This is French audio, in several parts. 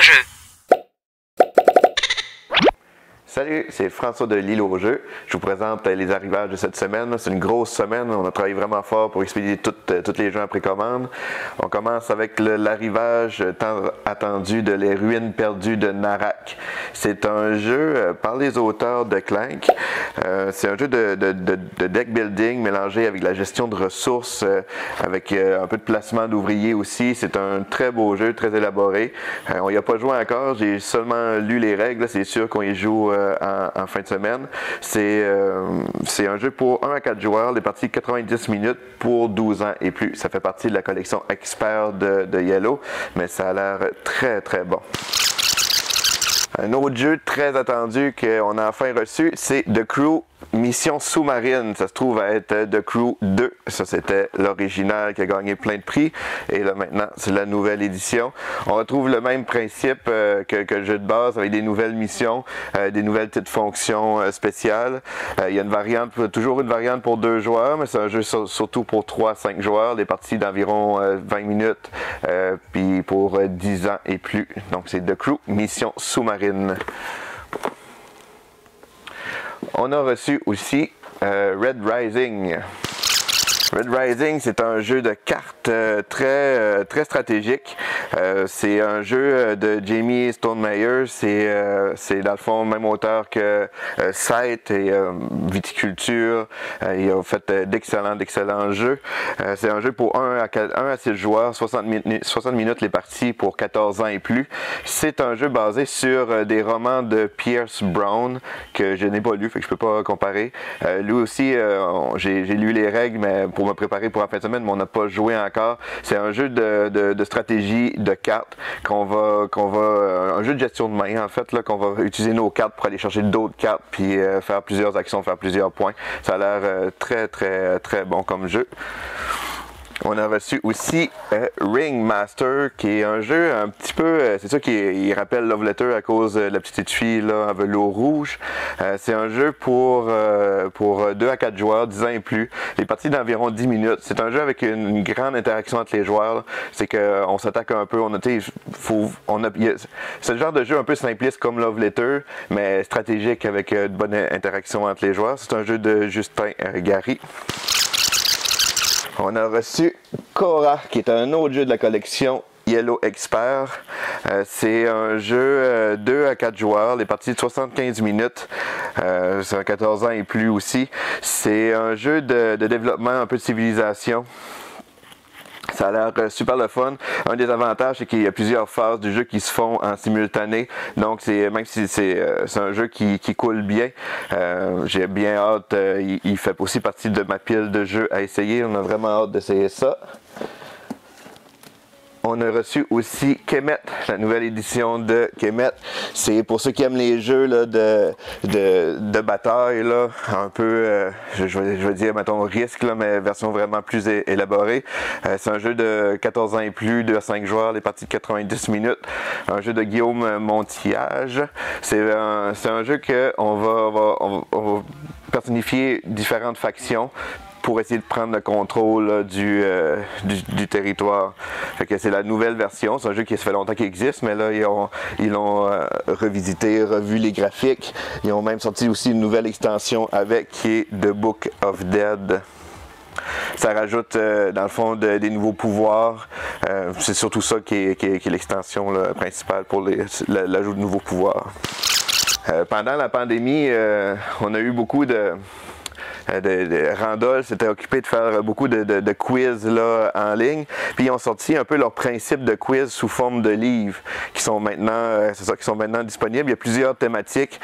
jeu. Salut, c'est François de L'Île au jeu. Je vous présente les arrivages de cette semaine. C'est une grosse semaine. On a travaillé vraiment fort pour expédier toutes les jeux en précommande. On commence avec l'arrivage tant attendu de Les Ruines perdues de Narak. C'est un jeu par les auteurs de Clank. C'est un jeu de deck building mélangé avec la gestion de ressources, avec un peu de placement d'ouvriers aussi. C'est un très beau jeu, très élaboré. On n'y a pas joué encore. J'ai seulement lu les règles. C'est sûr qu'on y joue en fin de semaine. C'est un jeu pour 1 à 4 joueurs, les parties 90 minutes pour 12 ans et plus. Ça fait partie de la collection expert de Yellow, mais ça a l'air très très bon. Un autre jeu très attendu qu'on a enfin reçu, c'est The Crew Mission sous-marine. Ça se trouve à être The Crew 2. Ça, c'était l'original qui a gagné plein de prix. Et là, maintenant, c'est la nouvelle édition. On retrouve le même principe que le jeu de base, avec des nouvelles missions, des nouvelles petites fonctions spéciales. Il y a une variante, toujours une variante pour 2 joueurs, mais c'est un jeu surtout pour 3 à 5 joueurs. Des parties d'environ 20 minutes, puis pour 10 ans et plus. Donc, c'est The Crew Mission sous-marine. On a reçu aussi Red Rising. Red Rising, c'est un jeu de cartes très stratégique. C'est un jeu de Jamie Stonemaier. C'est dans le fond le même auteur que Scythe et Viticulture. Il a fait d'excellents jeux. C'est un jeu pour 1 à 6 joueurs, 60 minutes les parties pour 14 ans et plus. C'est un jeu basé sur des romans de Pierce Brown que je n'ai pas lu, fait que je peux pas comparer. Lui aussi, j'ai lu les règles, mais pour me préparer pour la fin de semaine, mais on n'a pas joué encore. C'est un jeu de stratégie de cartes un jeu de gestion de main en fait, là, qu'on va utiliser nos cartes pour aller chercher d'autres cartes puis faire plusieurs actions, faire plusieurs points. Ça a l'air très bon comme jeu. On a reçu aussi Ringmaster, qui est un jeu un petit peu, c'est ça qui rappelle Love Letter à cause de la petite fille là, en velours rouge. C'est un jeu pour 2 à 4 joueurs, 10 ans et plus. Les parties d'environ 10 minutes. C'est un jeu avec une grande interaction entre les joueurs. C'est qu'on s'attaque un peu, c'est le genre de jeu un peu simpliste comme Love Letter, mais stratégique avec de bonnes interactions entre les joueurs. C'est un jeu de Justin Gary. On a reçu Cora, qui est un autre jeu de la collection Yellow Expert. C'est un jeu 2 à 4 joueurs, les parties de 75 minutes. C'est 14 ans et plus aussi. C'est un jeu de développement, un peu de civilisation. Ça a l'air super le fun. Un des avantages, c'est qu'il y a plusieurs phases du jeu qui se font en simultané. Donc, même si c'est un jeu qui coule bien, j'ai bien hâte. Il fait aussi partie de ma pile de jeux à essayer. On a vraiment hâte d'essayer ça. On a reçu aussi Kemet, la nouvelle édition de Kemet. C'est pour ceux qui aiment les jeux là, de bataille, là, un peu, je vais dire, mettons, risque, là, mais version vraiment plus élaborée. C'est un jeu de 14 ans et plus, 2 à 5 joueurs, les parties de 90 minutes. Un jeu de Guillaume Montillage. C'est un jeu qu'on va personnifier différentes factions pour essayer de prendre le contrôle là, du territoire. Fait que c'est la nouvelle version. C'est un jeu qui ça fait longtemps qu'il existe, mais là, ils l'ont revisité, revu les graphiques. Ils ont même sorti aussi une nouvelle extension avec, qui est The Book of Dead. Ça rajoute, dans le fond, des nouveaux pouvoirs. C'est surtout ça qui est l'extension principale pour l'ajout de nouveaux pouvoirs. Pendant la pandémie, on a eu beaucoup Randall s'était occupé de faire beaucoup de quiz là, en ligne, puis ils ont sorti un peu leur principe de quiz sous forme de livres qui sont maintenant, disponibles. Il y a plusieurs thématiques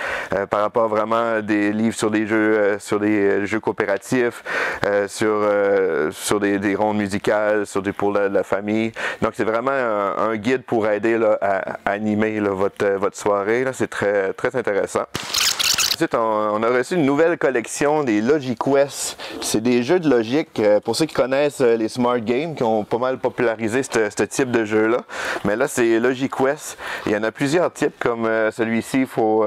par rapport vraiment à des livres sur des jeux coopératifs, sur des rondes musicales, pour la famille. Donc c'est vraiment un guide pour aider là, à animer là, votre soirée. C'est très intéressant. Ensuite, on a reçu une nouvelle collection des LogiQuest. C'est des jeux de logique, pour ceux qui connaissent les Smart Games, qui ont pas mal popularisé ce type de jeu-là. Mais là, c'est LogiQuest. Il y en a plusieurs types, comme celui-ci. Il faut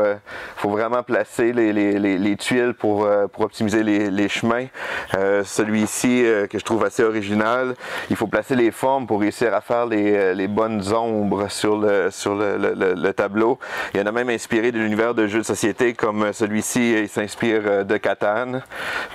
vraiment placer les tuiles pour optimiser les chemins. Celui-ci, que je trouve assez original, il faut placer les formes pour réussir à faire les bonnes ombres sur le tableau. Il y en a même inspiré de l'univers de jeux de société, comme celui-ci, il s'inspire de Catan,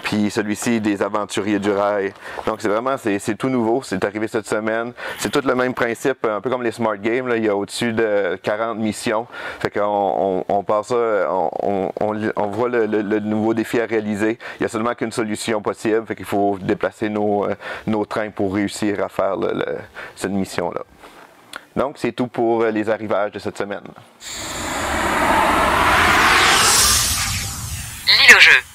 puis celui-ci des Aventuriers du Rail. Donc c'est tout nouveau, c'est arrivé cette semaine. C'est tout le même principe, un peu comme les Smart Games, là. Il y a au-dessus de 40 missions. Fait qu'on part ça, on voit le nouveau défi à réaliser. Il n'y a seulement qu'une solution possible, fait qu'il faut déplacer nos trains pour réussir à faire cette mission-là. Donc c'est tout pour les arrivages de cette semaine. L'île au jeu.